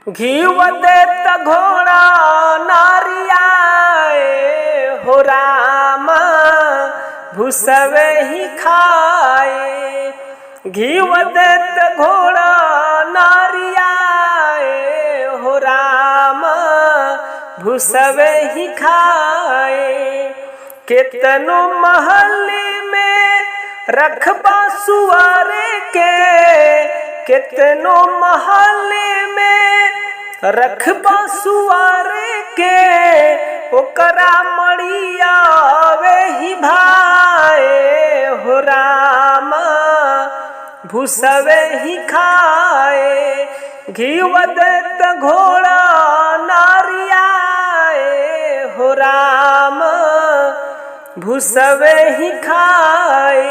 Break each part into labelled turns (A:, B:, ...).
A: घीव देत घोड़ा नारियाए हो राम भूसवे ही खाए। घीव देत घोड़ा नारियाए हो राम भूसवे ही खाए। केतनो महल में रखबा सुआरे के, केतनो महल में रखबा सुआरे के, ओकरा मड़िया वे ही भाए हो राम भूसवे ही खाए। घीव देत घोड़ा नारियाए हो राम भूसवे ही खाए।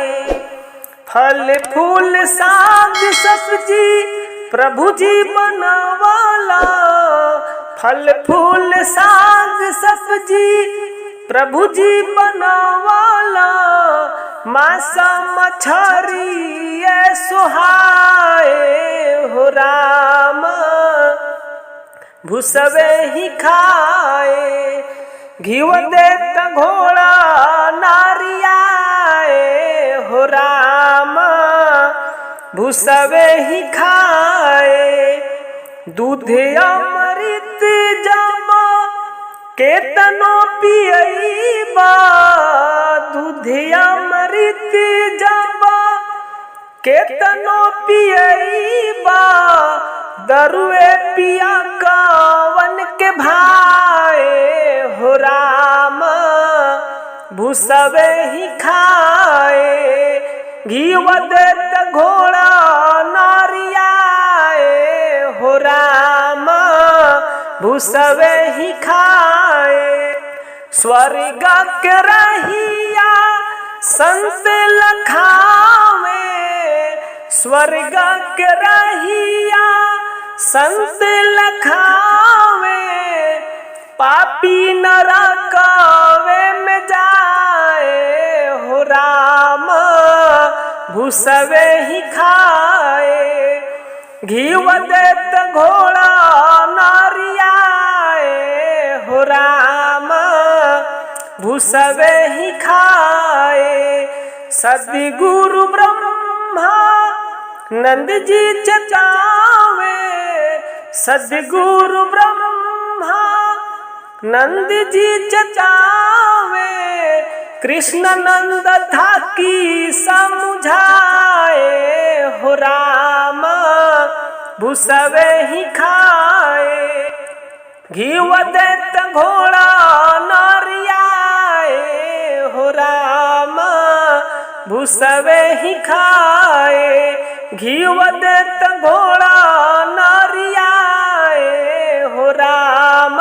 A: फल फूल साग सब्जी प्रभु जी बनवाला, फल फूल साग सब्जी प्रभु जी बनवाला। मांस मछरी ये सुहाए हो राम भूसवे ही खाए। घीव देत घोड़ा नारियाए हो राम भूसवे ही खाए। दूध अमृत जमा केतनो पियबा, दूध अमृत जमा केतनो पियबा। दरुए पिया कावन के भाए हो राम भूसवे ही खाए। घीव देत घोड़ा नारियाए हो राम भूसवे ही खाए। स्वर्ग के रहिया संत लखावे, स्वर्ग के रहिया संत लखावे। पापी नरकावे में जाए हो राम भूसवे ही खाए। घीव देत घोड़ा नारियाए हो राम भूसवे ही खाए। सद्गुरु ब्रह्मा नंद जी चचावे, सद्गुरु ब्रह्मा नंद जी चचावे। कृष्ण नंद थाकी समझाए हो राम भूसवे ही खाए। घीव देत घोड़ा नारियाए हो राम भूसवे ही खाए। घीव देत घोड़ा नारियाए हो राम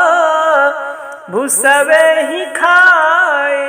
A: भूसवे ही खाए।